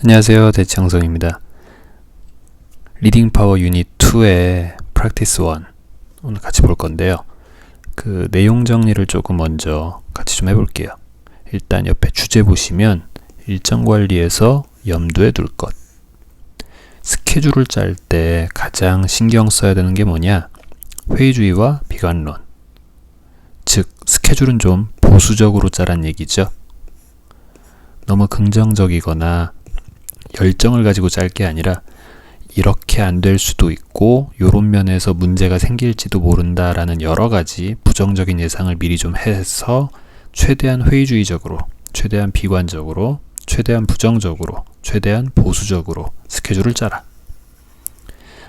안녕하세요. 대치양성입니다. 리딩 파워 유닛 2의 프랙티스 1 오늘 같이 볼 건데요. 그 내용 정리를 조금 먼저 같이 좀 해볼게요. 일단 옆에 주제 보시면 일정 관리에서 염두에 둘 것. 스케줄을 짤 때 가장 신경 써야 되는 게 뭐냐? 회의주의와 비관론. 즉 스케줄은 좀 보수적으로 짜란 얘기죠. 너무 긍정적이거나 열정을 가지고 짤 게 아니라 이렇게 안 될 수도 있고 요런 면에서 문제가 생길지도 모른다라는 여러 가지 부정적인 예상을 미리 좀 해서 최대한 회의주의적으로, 최대한 비관적으로, 최대한 부정적으로, 최대한 보수적으로 스케줄을 짜라.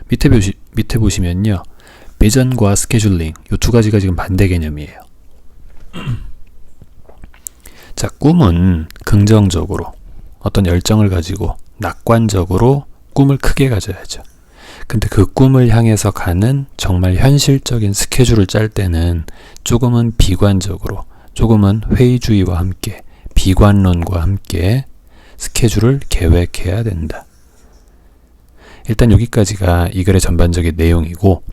밑에 보시면요. 비전과 스케줄링 요 두 가지가 지금 반대 개념이에요. 자, 꿈은 긍정적으로 어떤 열정을 가지고 낙관적으로 꿈을 크게 가져야죠. 근데 그 꿈을 향해서 가는 정말 현실적인 스케줄을 짤 때는 조금은 비관적으로, 조금은 회의주의와 함께, 비관론과 함께 스케줄을 계획해야 된다. 일단 여기까지가 이 글의 전반적인 내용이고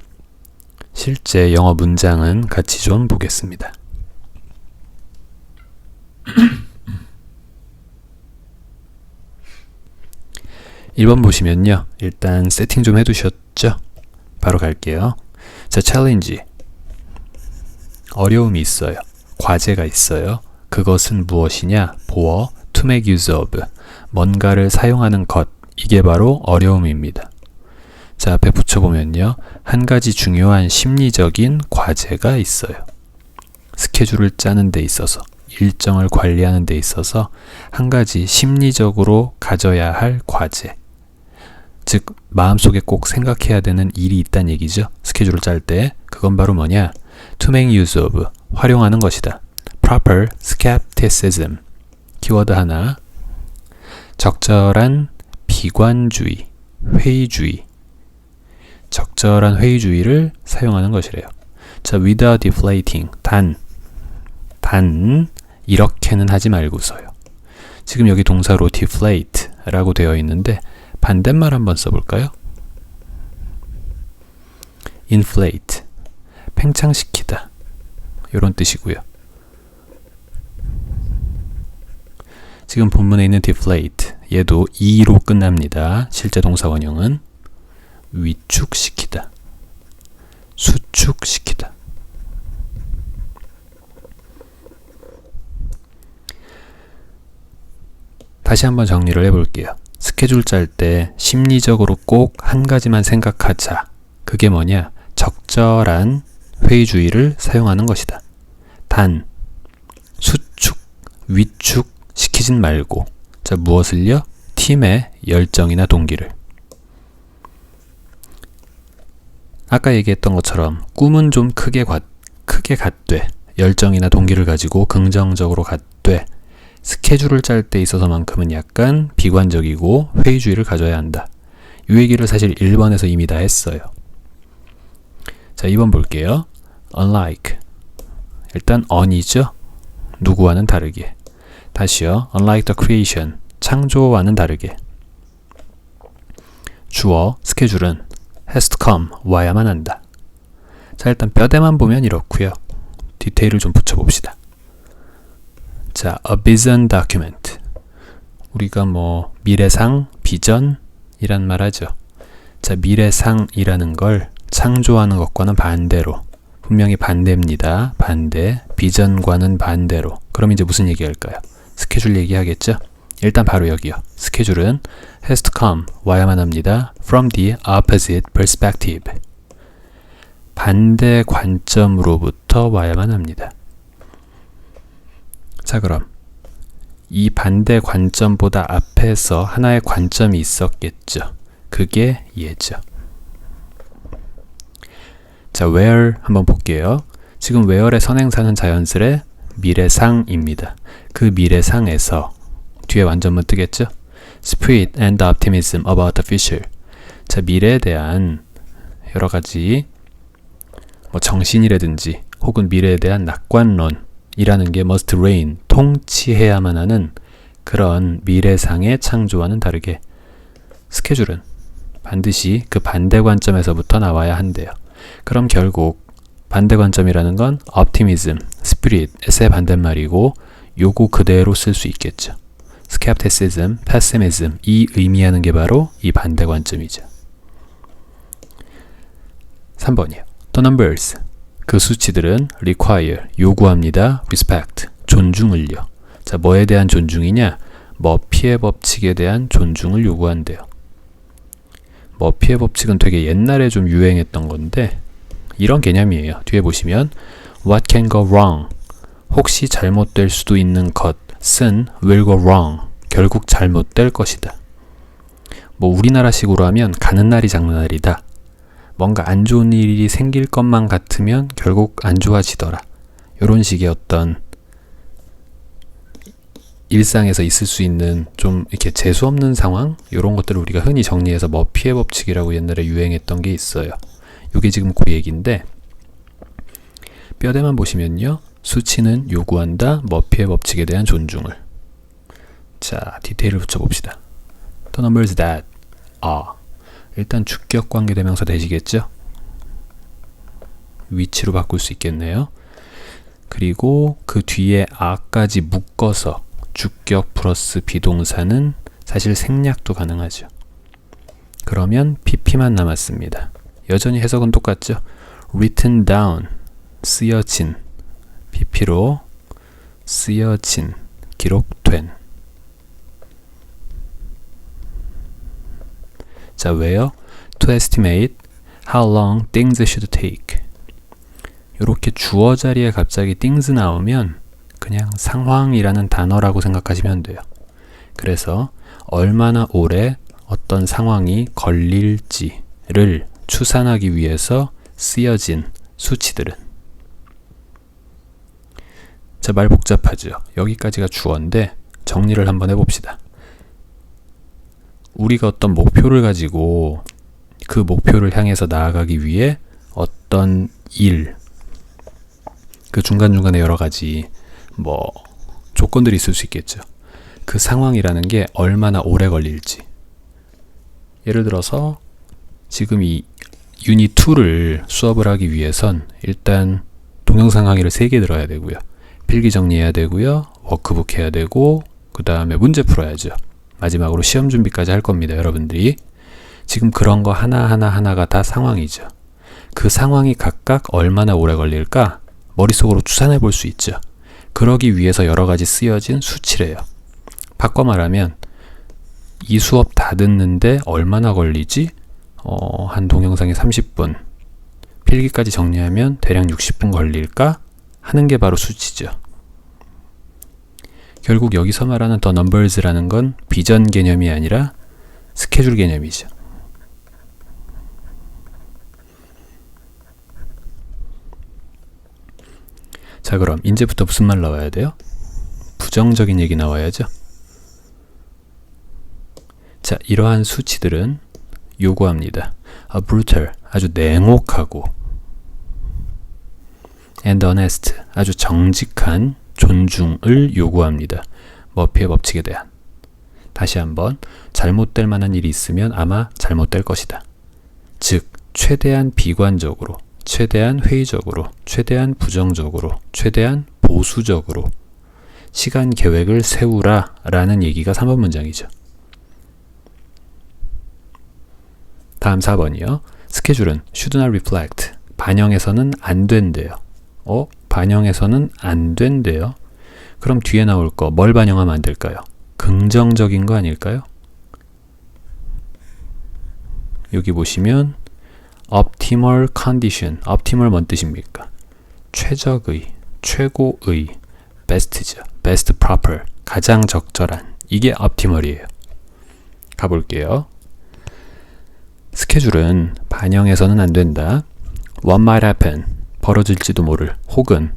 실제 영어 문장은 같이 좀 보겠습니다. 1번 보시면요. 일단 세팅 좀 해두셨죠? 바로 갈게요. 자, 챌린지. 어려움이 있어요. 과제가 있어요. 그것은 무엇이냐? 보어, to make use of. 뭔가를 사용하는 것. 이게 바로 어려움입니다. 자, 앞에 붙여보면요. 한 가지 중요한 심리적인 과제가 있어요. 스케줄을 짜는 데 있어서, 일정을 관리하는 데 있어서 한 가지 심리적으로 가져야 할 과제. 즉 마음속에 꼭 생각해야 되는 일이 있다는 얘기죠. 스케줄을 짤 때 그건 바로 뭐냐? To make use of, 활용하는 것이다. Proper skepticism, 키워드 하나. 적절한 비관주의, 회의주의, 적절한 회의주의를 사용하는 것이래요. 자, without deflating, 단 이렇게는 하지 말고서요. 지금 여기 동사로 deflate 라고 되어 있는데 반대말 한번 써볼까요? inflate, 팽창시키다 이런 뜻이고요. 지금 본문에 있는 deflate, 얘도 e로 끝납니다. 실제 동사 원형은 위축시키다, 수축시키다. 다시 한번 정리를 해볼게요. 스케줄 짤 때 심리적으로 꼭 한 가지만 생각하자. 그게 뭐냐? 적절한 회의주의를 사용하는 것이다. 단, 수축, 위축 시키진 말고. 자, 무엇을요? 팀의 열정이나 동기를. 아까 얘기했던 것처럼 꿈은 좀 크게 갖되 열정이나 동기를 가지고 긍정적으로 갖되 스케줄을 짤 때 있어서만큼은 약간 비관적이고 회의주의를 가져야 한다. 이 얘기를 사실 1번에서 이미 다 했어요. 자, 2번 볼게요. unlike. 일단 on이죠. 누구와는 다르게. 다시요. unlike the creation. 창조와는 다르게. 주어, 스케줄은 has to come, 와야만 한다. 자, 일단 뼈대만 보면 이렇고요. 디테일을 좀 붙여봅시다. 자, a vision document. 우리가 뭐 미래상, 비전이란 말 하죠. 자, 미래상이라는 걸 창조하는 것과는 반대로, 분명히 반대입니다. 반대, 비전과는 반대로. 그럼 이제 무슨 얘기할까요? 스케줄 얘기하겠죠? 일단 바로 여기요. 스케줄은 has to come, 와야만 합니다. from the opposite perspective. 반대 관점으로부터 와야만 합니다. 자, 그럼 이 반대 관점보다 앞에서 하나의 관점이 있었겠죠. 그게 얘죠. 자, where 한번 볼게요. 지금 where의 선행사는 자연스레 미래상입니다. 그 미래상에서 뒤에 완전문 뜨겠죠? Spirit and optimism about the future. 자, 미래에 대한 여러 가지 뭐 정신이라든지 혹은 미래에 대한 낙관론 이라는 게 must reign, 통치해야만 하는 그런 미래상의 창조와는 다르게 스케줄은 반드시 그 반대 관점에서부터 나와야 한대요. 그럼 결국 반대 관점이라는 건 optimism, spirit의 반대말이고 요거 그대로 쓸 수 있겠죠. skepticism, pessimism 이 의미하는 게 바로 이 반대 관점이죠. 3번이요. The numbers 그 수치들은 require 요구합니다. respect 존중을요. 자, 뭐에 대한 존중이냐? 머피의 법칙에 대한 존중을 요구한대요. 머피의 법칙은 되게 옛날에 좀 유행했던 건데 이런 개념이에요. 뒤에 보시면 What can go wrong? 혹시 잘못될 수도 있는 것은 will go wrong. 결국 잘못될 것이다. 뭐 우리나라식으로 하면 가는 날이 장는 날이다. 뭔가 안 좋은 일이 생길 것만 같으면 결국 안 좋아지더라. 이런 식의 어떤 일상에서 있을 수 있는 좀 이렇게 재수 없는 상황? 이런 것들을 우리가 흔히 정리해서 머피의 법칙이라고 옛날에 유행했던 게 있어요. 이게 지금 그 얘기인데 뼈대만 보시면요. 수치는 요구한다. 머피의 법칙에 대한 존중을. 자, 디테일을 붙여봅시다. The numbers that are. 일단 주격 관계대명사 되시겠죠? 위치로 바꿀 수 있겠네요. 그리고 그 뒤에 a까지 묶어서 주격 플러스 비동사는 사실 생략도 가능하죠. 그러면 pp만 남았습니다. 여전히 해석은 똑같죠. written down, 쓰여진, pp로 쓰여진, 기록된. 자, 왜요? To estimate how long things should take. 이렇게 주어 자리에 갑자기 things 나오면 그냥 상황이라는 단어라고 생각하시면 돼요. 그래서 얼마나 오래 어떤 상황이 걸릴지를 추산하기 위해서 쓰여진 수치들은. 자, 말 복잡하죠. 여기까지가 주어인데 정리를 한번 해봅시다. 우리가 어떤 목표를 가지고 그 목표를 향해서 나아가기 위해 어떤 일, 그 중간중간에 여러 가지 뭐 조건들이 있을 수 있겠죠. 그 상황이라는 게 얼마나 오래 걸릴지. 예를 들어서 지금 이 유닛 2를 수업을 하기 위해선 일단 동영상 강의를 3개 들어야 되고요. 필기 정리해야 되고요. 워크북 해야 되고 그 다음에 문제 풀어야죠. 마지막으로 시험 준비까지 할 겁니다. 여러분들이. 지금 그런 거 하나가 다 상황이죠. 그 상황이 각각 얼마나 오래 걸릴까 머릿속으로 추산해 볼 수 있죠. 그러기 위해서 여러 가지 쓰여진 수치래요. 바꿔 말하면 이 수업 다 듣는데 얼마나 걸리지? 한 동영상에 30분. 필기까지 정리하면 대략 60분 걸릴까? 하는 게 바로 수치죠. 결국 여기서 말하는 the numbers라는 건 비전 개념이 아니라 스케줄 개념이죠. 자, 그럼 이제부터 무슨 말 나와야 돼요? 부정적인 얘기 나와야죠. 자, 이러한 수치들은 요구합니다. brutal, 아주 냉혹하고 and honest, 아주 정직한 존중을 요구합니다. 머피의 법칙에 대한. 다시 한번 잘못될 만한 일이 있으면 아마 잘못될 것이다. 즉, 최대한 비관적으로, 최대한 회의적으로, 최대한 부정적으로, 최대한 보수적으로 시간 계획을 세우라 라는 얘기가 3번 문장이죠. 다음 4번이요. 스케줄은 should not reflect, 반영해서는 안 된대요. 반영해서는 안 된대요. 그럼 뒤에 나올 거 뭘 반영하면 안 될까요? 긍정적인 거 아닐까요? 여기 보시면 optimal condition, optimal 뭔 뜻입니까? 최적의, 최고의, best죠. best proper, 가장 적절한. 이게 optimal이에요. 가볼게요. 스케줄은 반영해서는 안 된다. What might happen, 벌어질지도 모를. 혹은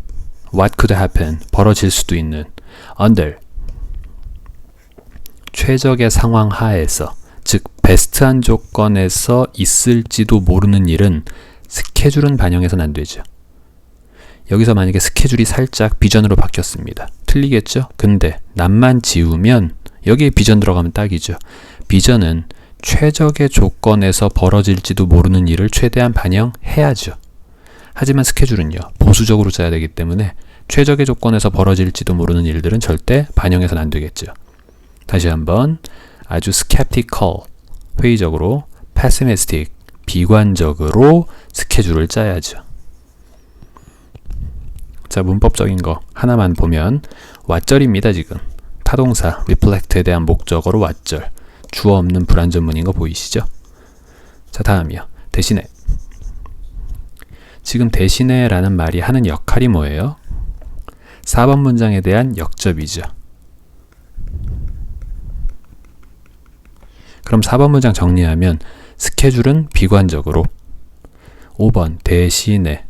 what could happen, 벌어질 수도 있는. under, 최적의 상황 하에서, 즉 베스트한 조건에서 있을지도 모르는 일은 스케줄은 반영해서는 안 되죠. 여기서 만약에 스케줄이 살짝 비전으로 바뀌었습니다. 틀리겠죠? 근데 남만 지우면 여기에 비전 들어가면 딱이죠. 비전은 최적의 조건에서 벌어질지도 모르는 일을 최대한 반영해야죠. 하지만 스케줄은요, 보수적으로 짜야 되기 때문에 최적의 조건에서 벌어질지도 모르는 일들은 절대 반영해서는 안 되겠죠. 다시 한번 아주 skeptical, 회의적으로, pessimistic, 비관적으로 스케줄을 짜야죠. 자, 문법적인 거 하나만 보면 왓절입니다. 지금 타동사 reflect에 대한 목적어로 왓절, 주어 없는 불완전문인 거 보이시죠? 자, 다음이요. 대신에. 지금 대신에 라는 말이 하는 역할이 뭐예요? 4번 문장에 대한 역접이죠. 그럼 4번 문장 정리하면 스케줄은 비관적으로, 5번 대신에,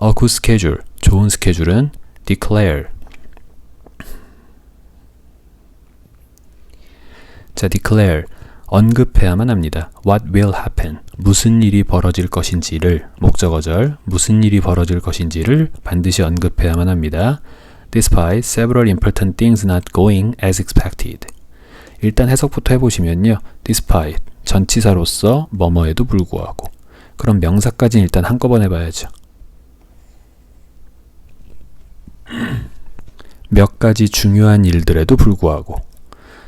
a good schedule, 좋은 스케줄은 declare. 자, declare, 언급해야만 합니다. What will happen, 무슨 일이 벌어질 것인지를, 목적어절, 무슨 일이 벌어질 것인지를 반드시 언급해야만 합니다. Despite several important things not going as expected. 일단 해석부터 해보시면요. Despite, 전치사로서 뭐뭐에도 불구하고. 그럼 명사까지는 일단 한꺼번에 해봐야죠. 몇 가지 중요한 일들에도 불구하고.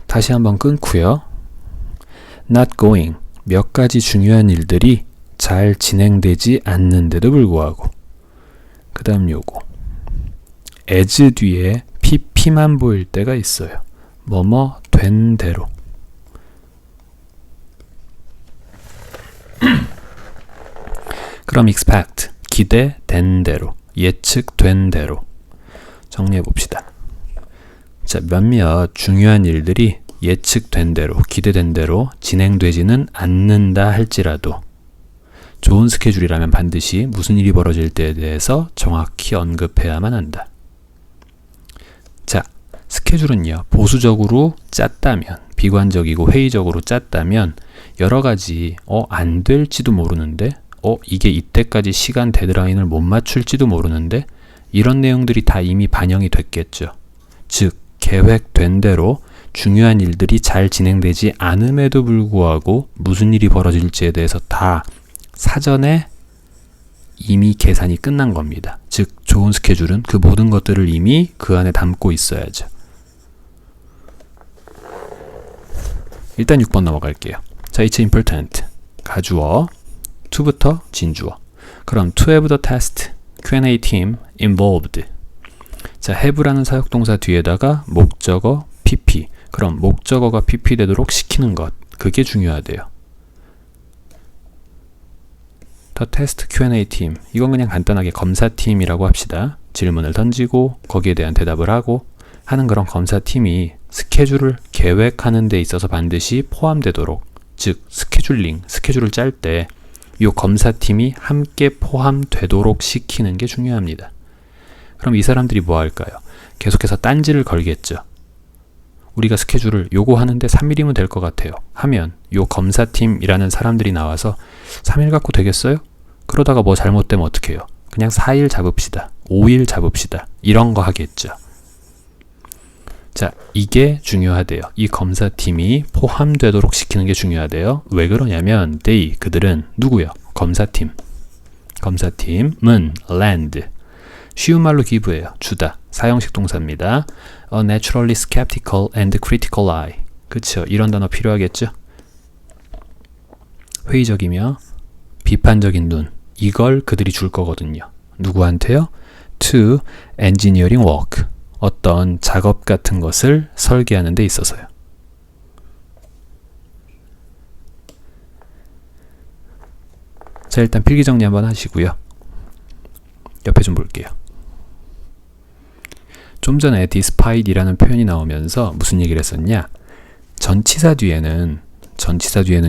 다시 한번 끊고요. Not going, 몇 가지 중요한 일들이 잘 진행되지 않는데도 불구하고. 그 다음 요거 as 뒤에 pp만 보일 때가 있어요. 뭐뭐 된 대로. 그럼 expect, 기대된 대로, 예측된 대로. 정리해 봅시다. 자, 몇몇 중요한 일들이 예측된 대로, 기대된 대로 진행되지는 않는다 할지라도 좋은 스케줄이라면 반드시 무슨 일이 벌어질 때에 대해서 정확히 언급해야만 한다. 자, 스케줄은요, 보수적으로 짰다면, 비관적이고 회의적으로 짰다면 여러 가지 안 될지도 모르는데, 이게 이때까지 시간 데드라인을 못 맞출지도 모르는데, 이런 내용들이 다 이미 반영이 됐겠죠. 즉, 계획된 대로 중요한 일들이 잘 진행되지 않음에도 불구하고 무슨 일이 벌어질지에 대해서 다 사전에 이미 계산이 끝난 겁니다. 즉, 좋은 스케줄은 그 모든 것들을 이미 그 안에 담고 있어야죠. 일단 6번 넘어갈게요. 자, it's important, 가주어, to부터 진주어. 그럼 to have the test, Q&A team involved. 자, have라는 사역동사 뒤에다가 목적어 PP. 그럼 목적어가 PP 되도록 시키는 것, 그게 중요하대요. The test Q&A team, 이건 그냥 간단하게 검사팀이라고 합시다. 질문을 던지고 거기에 대한 대답을 하고 하는 그런 검사팀이 스케줄을 계획하는 데 있어서 반드시 포함되도록, 즉 스케줄링, 스케줄을 짤 때 이 검사팀이 함께 포함되도록 시키는 게 중요합니다. 그럼 이 사람들이 뭐 할까요? 계속해서 딴지를 걸겠죠. 우리가 스케줄을 요거 하는데 3일이면 될 것 같아요 하면 요 검사팀이라는 사람들이 나와서 3일 갖고 되겠어요? 그러다가 뭐 잘못되면 어떻게 해요? 그냥 4일 잡읍시다, 5일 잡읍시다, 이런 거 하겠죠. 자, 이게 중요하대요. 이 검사팀이 포함되도록 시키는 게 중요하대요. 왜 그러냐면 they, 그들은 누구요? 검사팀. 검사팀은 lend, 쉬운 말로 give예요. 주다. 사형식 동사입니다. A naturally skeptical and critical eye. 그쵸? 이런 단어 필요하겠죠? 회의적이며 비판적인 눈. 이걸 그들이 줄 거거든요. 누구한테요? To engineering work. 어떤 작업 같은 것을 설계하는 데 있어서요. 자, 일단 필기 정리 한번 하시고요. 옆에 좀 볼게요. 좀 전에 despite 이라는 표현이 나오면서 무슨 얘기를 했었냐? 전치사 뒤에는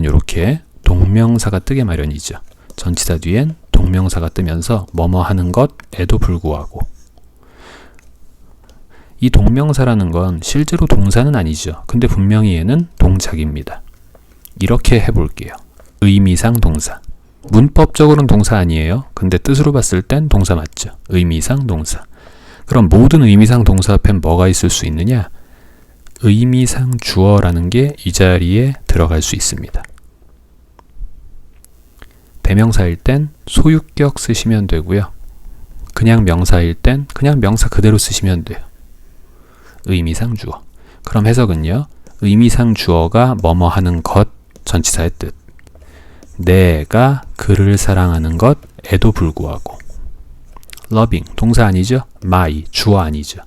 이렇게 동명사가 뜨게 마련이죠. 전치사 뒤엔 동명사가 뜨면서 뭐뭐 하는 것에도 불구하고. 이 동명사라는 건 실제로 동사는 아니죠. 근데 분명히 얘는 동작입니다. 이렇게 해볼게요. 의미상 동사. 문법적으로는 동사 아니에요. 근데 뜻으로 봤을 땐 동사 맞죠. 의미상 동사. 그럼 모든 의미상 동사 앞엔 뭐가 있을 수 있느냐? 의미상 주어라는 게 이 자리에 들어갈 수 있습니다. 대명사일 땐 소유격 쓰시면 되고요. 그냥 명사일 땐 그냥 명사 그대로 쓰시면 돼요. 의미상 주어. 그럼 해석은요. 의미상 주어가 뭐뭐 하는 것, 전치사의 뜻. 내가 그를 사랑하는 것에도 불구하고. loving, 동사 아니죠? my, 주어 아니죠?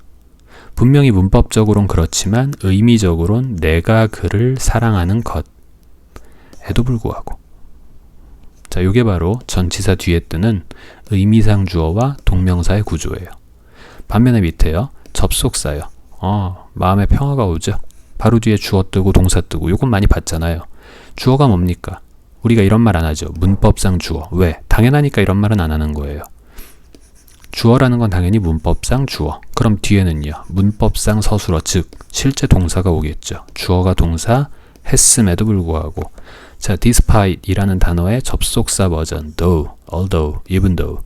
분명히 문법적으로는 그렇지만 의미적으로는 내가 그를 사랑하는 것에도 불구하고. 자, 요게 바로 전치사 뒤에 뜨는 의미상 주어와 동명사의 구조예요. 반면에 밑에요. 접속사요. 마음에 평화가 오죠? 바로 뒤에 주어 뜨고 동사 뜨고 요건 많이 봤잖아요. 주어가 뭡니까? 우리가 이런 말 안 하죠. 문법상 주어. 왜? 당연하니까 이런 말은 안 하는 거예요. 주어라는 건 당연히 문법상 주어. 그럼 뒤에는요. 문법상 서술어, 즉 실제 동사가 오겠죠. 주어가 동사 했음에도 불구하고. 자, despite 이라는 단어의 접속사 버전 though, although, even though.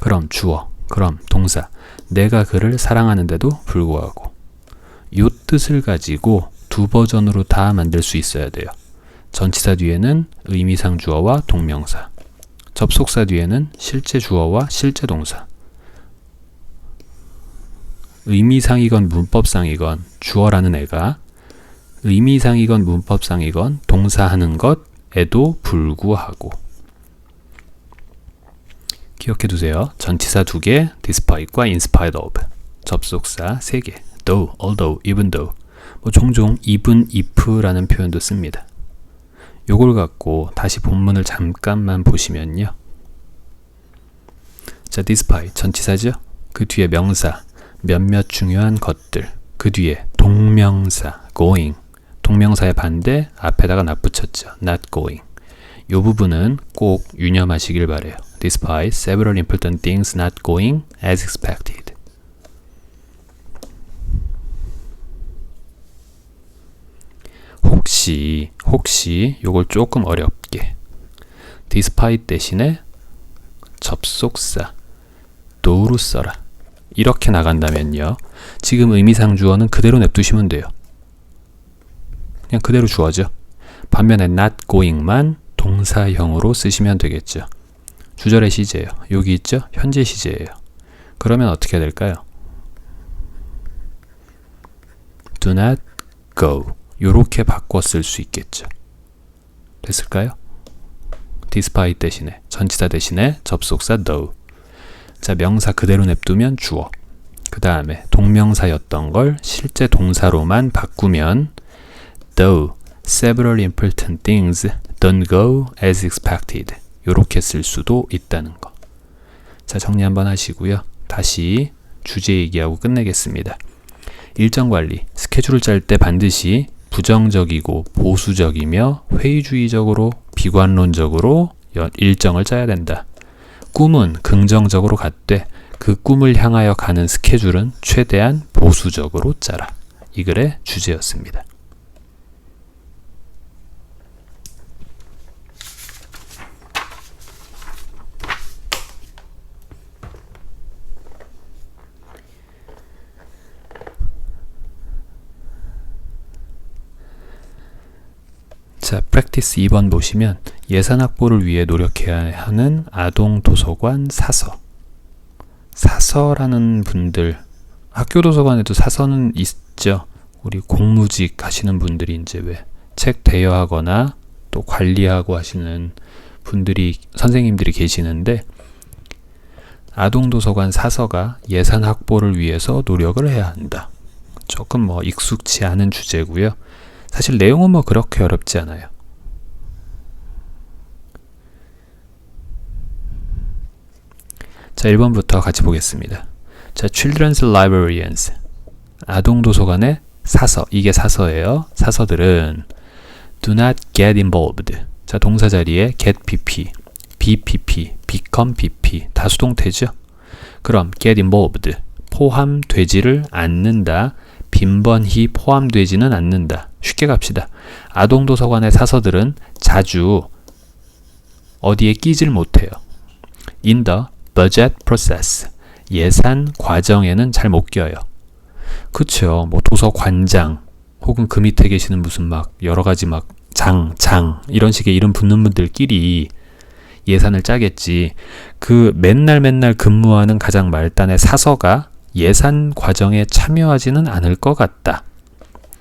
그럼 주어, 그럼 동사. 내가 그를 사랑하는데도 불구하고. 요 뜻을 가지고 두 버전으로 다 만들 수 있어야 돼요. 전치사 뒤에는 의미상 주어와 동명사. 접속사 뒤에는 실제 주어와 실제 동사. 의미상이건 문법상이건 주어라는 애가 의미상이건 문법상이건 동사하는 것에도 불구하고. 기억해 두세요. 전치사 2개, despite과 in spite of. 접속사 3개, though, although, even though. 종종 even if라는 표현도 씁니다. 요걸 갖고 다시 본문을 잠깐만 보시면요. 자, despite 전치사죠. 그 뒤에 명사 몇몇 중요한 것들. 그 뒤에 동명사 going. 동명사의 반대 앞에다가 not 붙였죠. not going. 요 부분은 꼭 유념하시길 바래요. Despite several important things not going as expected. 혹시 요걸 조금 어렵게 despite 대신에 접속사 do로 써라. 이렇게 나간다면요. 지금 의미상 주어는 그대로 냅두시면 돼요. 그냥 그대로 주어죠. 반면에 not going만 동사형으로 쓰시면 되겠죠. 주절의 시제예요. 여기 있죠? 현재 시제예요. 그러면 어떻게 될까요? do not go. 요렇게 바꿔 쓸 수 있겠죠. 됐을까요? despite 대신에 전치사 대신에 접속사 though. 자, 명사 그대로 냅두면 주어. 그 다음에 동명사였던 걸 실제 동사로만 바꾸면 though several important things don't go as expected. 요렇게 쓸 수도 있다는 거. 자, 정리 한번 하시고요. 다시 주제 얘기하고 끝내겠습니다. 일정 관리, 스케줄을 짤 때 반드시 부정적이고 보수적이며 회의주의적으로 비관론적으로 일정을 짜야 된다. 꿈은 긍정적으로 갖되 그 꿈을 향하여 가는 스케줄은 최대한 보수적으로 짜라. 이 글의 주제였습니다. 자, 프랙티스 2번 보시면 예산 확보를 위해 노력해야 하는 아동 도서관 사서. 사서라는 분들, 학교 도서관에도 사서는 있죠. 우리 공무직 하시는 분들이 이제 왜 책 대여하거나 또 관리하고 하시는 분들이, 선생님들이 계시는데, 아동 도서관 사서가 예산 확보를 위해서 노력을 해야 한다. 조금 익숙치 않은 주제고요. 사실 내용은 그렇게 어렵지 않아요. 자, 1번부터 같이 보겠습니다. 자, Children's Librarians. 아동 도서관의 사서. 이게 사서예요. 사서들은 do not get involved. 자, 동사 자리에 get pp, bpp, become pp. 다 수동태죠. 그럼 get involved. 포함되지를 않는다. 빈번히 포함되지는 않는다. 쉽게 갑시다. 아동 도서관의 사서들은 자주 어디에 끼질 못해요. In the budget process. 예산 과정에는 잘 못 껴요. 그쵸. 도서관장, 혹은 그 밑에 계시는 무슨 막 여러 가지 막 장 이런 식의 이름 붙는 분들끼리 예산을 짜겠지. 그 맨날 근무하는 가장 말단의 사서가 예산 과정에 참여하지는 않을 것 같다.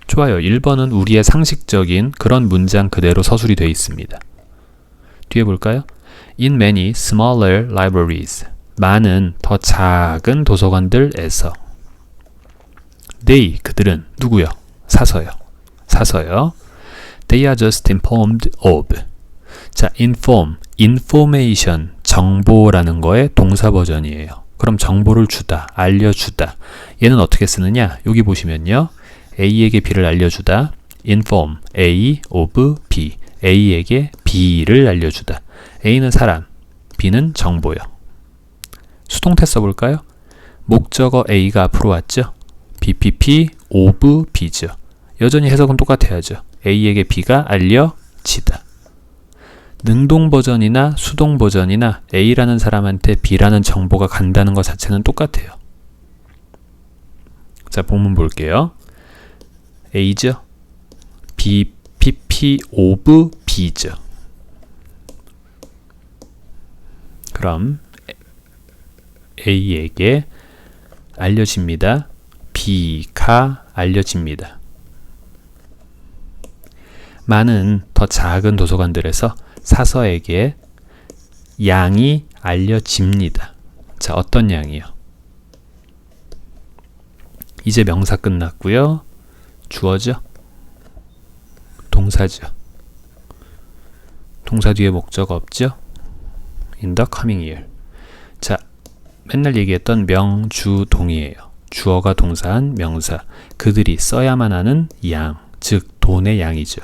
좋아요. 1번은 우리의 상식적인 그런 문장 그대로 서술이 되어 있습니다. 뒤에 볼까요? In many smaller libraries. 많은 더 작은 도서관들에서. They, 그들은 누구요? 사서요. They are just informed of. 자, inform, information, 정보라는 거의 동사 버전이에요. 그럼 정보를 주다, 알려주다. 얘는 어떻게 쓰느냐? 여기 보시면요. A에게 B를 알려주다. inform, A of B. A에게 B를 알려주다. A는 사람, B는 정보요. 수동태 써볼까요? 목적어 A가 앞으로 왔죠? BPP of B죠. 여전히 해석은 똑같아야죠. A에게 B가 알려지다. 능동 버전이나 수동 버전이나 A라는 사람한테 B라는 정보가 간다는 것 자체는 똑같아요. 자, 본문 볼게요. A죠. BPP of B죠. 그럼 A에게 알려집니다. B가 알려집니다. 많은 더 작은 도서관들에서 사서에게 양이 알려집니다. 자, 어떤 양이요? 이제 명사 끝났고요. 주어죠? 동사죠. 동사 뒤에 목적 없죠? In the coming year. 자, 맨날 얘기했던 명주동이에요. 주어가 동사한 명사. 그들이 써야만 하는 양, 즉 돈의 양이죠.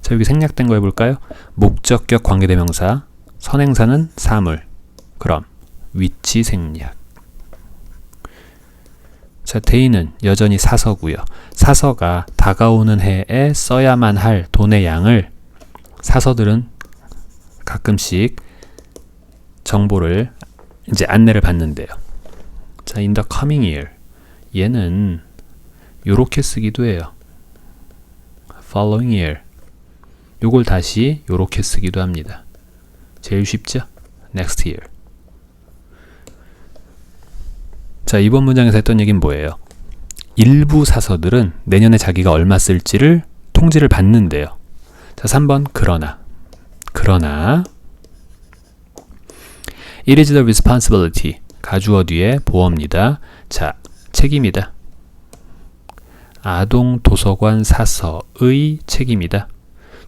자, 여기 생략된 거 해볼까요? 목적격 관계대명사, 선행사는 사물. 그럼 위치 생략. 자, 데이는 여전히 사서고요. 사서가 다가오는 해에 써야만 할 돈의 양을 사서들은 가끔씩 정보를 이제 안내를 받는데요. 자, in the coming year. 얘는 요렇게 쓰기도 해요. following year. 요걸 다시 요렇게 쓰기도 합니다. 제일 쉽죠? next year. 자, 이번 문장에서 했던 얘기는 뭐예요? 일부 사서들은 내년에 자기가 얼마 쓸지를 통지를 받는데요. 자, 3번 그러나 It is the responsibility. 가주어 뒤에 보어입니다. 자, 책임이다. 아동 도서관 사서의 책임이다.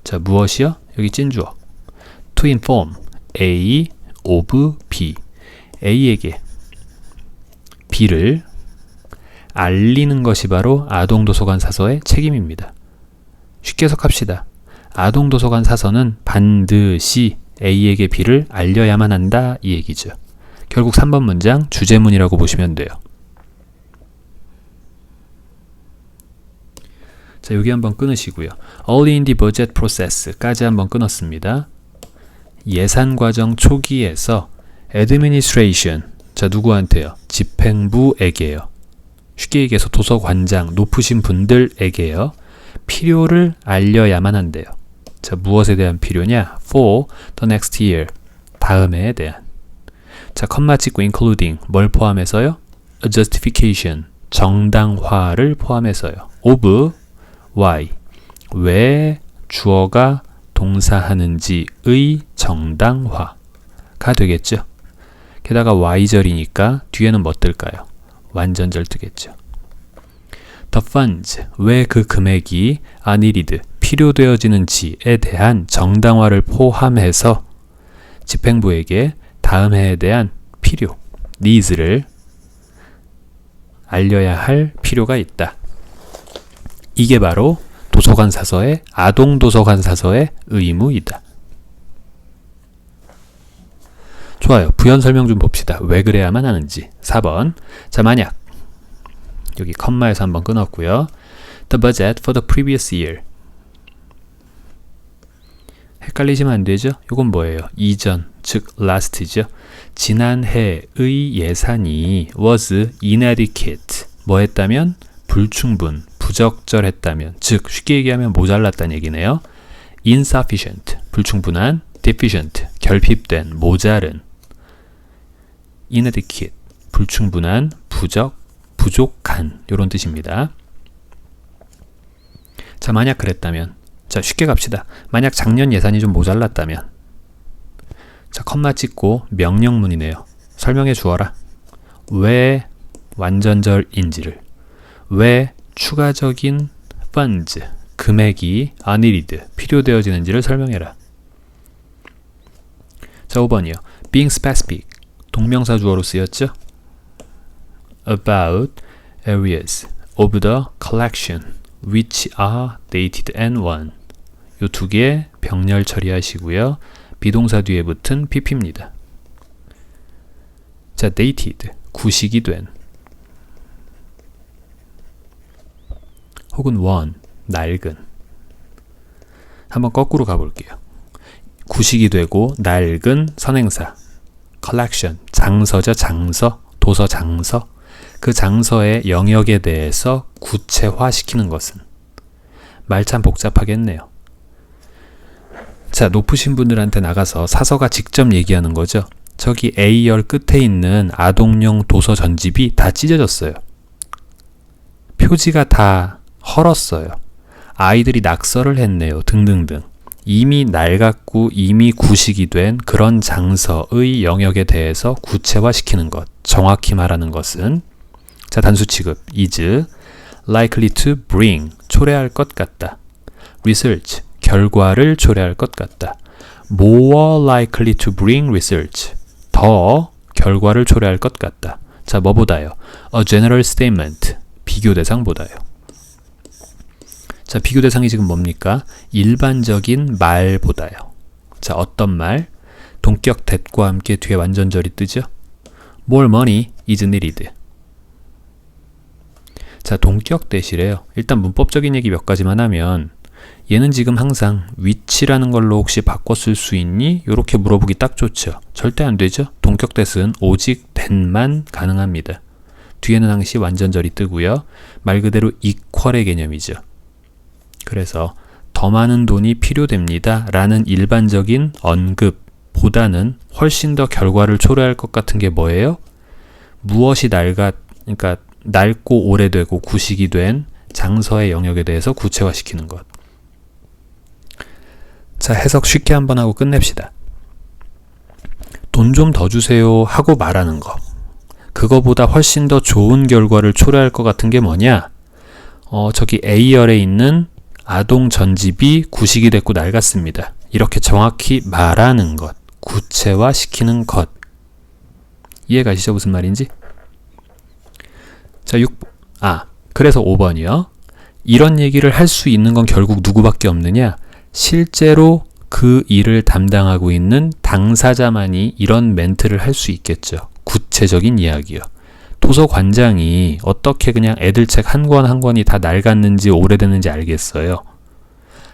자, 무엇이요? 여기 찐주어. To inform A of B. A에게 B를 알리는 것이 바로 아동도서관 사서의 책임입니다. 쉽게 해석합시다. 아동도서관 사서는 반드시 A에게 B를 알려야만 한다 이 얘기죠. 결국 3번 문장 주제문이라고 보시면 돼요. 자, 여기 한번 끊으시고요. Early in the budget process까지 한번 끊었습니다. 예산 과정 초기에서 administration, 자, 누구한테요? 집행부에게요. 쉽게 얘기해서 도서관장, 높으신 분들에게요. 필요를 알려야만 한대요. 자, 무엇에 대한 필요냐? For the next year, 다음 해에 대한. 자, 컴마 찍고 including, 뭘 포함해서요? A justification, 정당화를 포함해서요. Of, why, 왜 주어가 동사하는지의 정당화가 되겠죠. 게다가 y절이니까 뒤에는 뭐 뜰까요? 완전절 뜨겠죠. The funds, 왜 그 금액이 are needed, 필요되어지는지에 대한 정당화를 포함해서 집행부에게 다음 해에 대한 필요, needs를 알려야 할 필요가 있다. 이게 바로 도서관 사서의, 아동 도서관 사서의 의무이다. 좋아요. 부연 설명 좀 봅시다. 왜 그래야만 하는지. 4번. 자, 만약 여기 컴마에서 한번 끊었고요. The budget for the previous year. 헷갈리시면 안 되죠? 이건 뭐예요? 이전, 즉 last죠. 지난해의 예산이 was inadequate. 뭐 했다면? 불충분, 부적절했다면, 즉 쉽게 얘기하면 모자랐다는 얘기네요. insufficient, 불충분한, deficient, 결핍된, 모자른, inadequate, 불충분한, 부족한 이런 뜻입니다. 자, 만약 그랬다면, 자 쉽게 갑시다. 만약 작년 예산이 좀 모자랐다면, 자 컴마 찍고 명령문이네요. 설명해 주어라. 왜 완전절인지를, 왜 추가적인 funds, 금액이 needed, 필요되어지는지를 설명해라. 자 5번이요. being specific, 동명사 주어로 쓰였죠. about areas of the collection which are dated N1. 요 두 개 병렬 처리하시고요. 비동사 뒤에 붙은 pp입니다. 자, dated, 구식이 된, 혹은 one, 낡은. 한번 거꾸로 가볼게요. 구식이 되고 낡은 선행사, collection, 장서죠. 장서, 도서 장서. 그 장서의 영역에 대해서 구체화시키는 것은. 말 참 복잡하겠네요. 자, 높으신 분들한테 나가서 사서가 직접 얘기하는 거죠. 저기 A열 끝에 있는 아동용 도서 전집이 다 찢어졌어요. 표지가 다 헐었어요. 아이들이 낙서를 했네요. 등등등. 이미 낡았고 이미 구식이 된 그런 장서의 영역에 대해서 구체화시키는 것. 정확히 말하는 것은, 자 단수 취급 is likely to bring, 초래할 것 같다. research, 결과를 초래할 것 같다. more likely to bring research, 더 결과를 초래할 것 같다. 자 뭐보다요? a general statement, 비교 대상보다요. 자 비교 대상이 지금 뭡니까? 일반적인 말보다요. 자 어떤 말? 동격 that과 함께 뒤에 완전절이 뜨죠? more money is needed. 자 동격 that이래요. 일단 문법적인 얘기 몇 가지만 하면, 얘는 지금 항상 위치라는 걸로 혹시 바꿔 쓸 수 있니? 이렇게 물어보기 딱 좋죠. 절대 안 되죠. 동격 that은 오직 that만 가능합니다. 뒤에는 항시 완전절이 뜨고요. 말 그대로 equal의 개념이죠. 그래서 더 많은 돈이 필요됩니다 라는 일반적인 언급보다는 훨씬 더 결과를 초래할 것 같은 게 뭐예요? 무엇이 그러니까 낡고 오래되고 구식이 된 장서의 영역에 대해서 구체화시키는 것. 자, 해석 쉽게 한번 하고 끝냅시다. 돈 좀 더 주세요 하고 말하는 거. 그거보다 훨씬 더 좋은 결과를 초래할 것 같은 게 뭐냐? 저기 A열에 있는 아동 전집이 구식이 됐고 낡았습니다. 이렇게 정확히 말하는 것. 구체화시키는 것. 이해가시죠? 무슨 말인지? 자, 그래서 5번이요. 이런 얘기를 할 수 있는 건 결국 누구밖에 없느냐? 실제로 그 일을 담당하고 있는 당사자만이 이런 멘트를 할 수 있겠죠. 구체적인 이야기요. 도서관장이 어떻게 그냥 애들 책 한 권 한 권이 다 낡았는지 오래됐는지 알겠어요.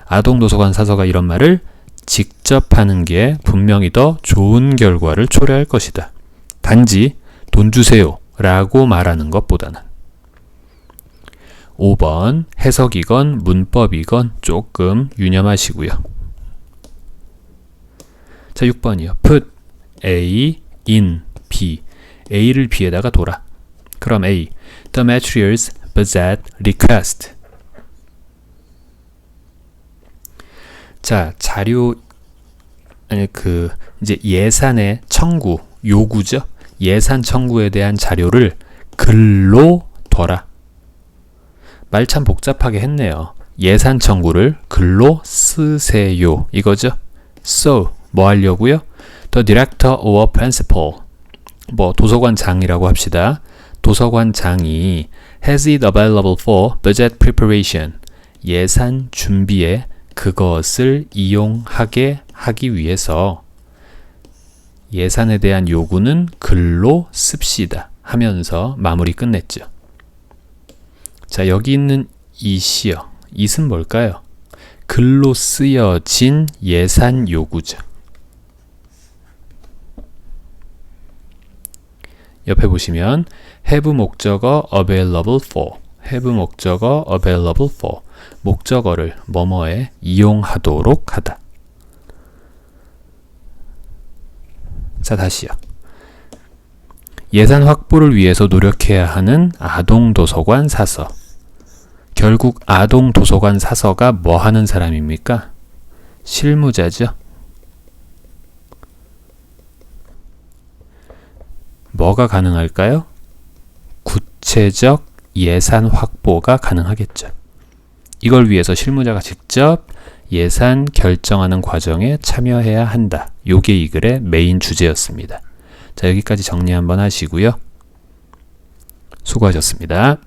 아동도서관 사서가 이런 말을 직접 하는 게 분명히 더 좋은 결과를 초래할 것이다. 단지 돈 주세요 라고 말하는 것보다는. 5번 해석이건 문법이건 조금 유념하시고요. 자 6번이요. Put A in B. A를 B에다가 둬라. 그럼 A. The materials budget request. 자 자료 이제 예산의 청구, 요구죠. 예산 청구에 대한 자료를 글로 둬라. 말 참 복잡하게 했네요. 예산 청구를 글로 쓰세요. 이거죠. So, 뭐 하려고요? The director or principal. 뭐 도서관장이라고 합시다. 도서관장이 has it available for budget preparation. 예산 준비에 그것을 이용하게 하기 위해서 예산에 대한 요구는 글로 씁시다 하면서 마무리 끝냈죠. 자 여기 있는 it이요. it은 뭘까요? 글로 쓰여진 예산 요구죠. 옆에 보시면 have 목적어 available for, have 목적어 available for, 목적어를 뭐뭐에 이용하도록 하다. 자, 다시요. 예산 확보를 위해서 노력해야 하는 아동도서관 사서. 결국 아동도서관 사서가 뭐 하는 사람입니까? 실무자죠. 뭐가 가능할까요? 구체적 예산 확보가 가능하겠죠. 이걸 위해서 실무자가 직접 예산 결정하는 과정에 참여해야 한다. 요게 이 글의 메인 주제였습니다. 자, 여기까지 정리 한번 하시고요. 수고하셨습니다.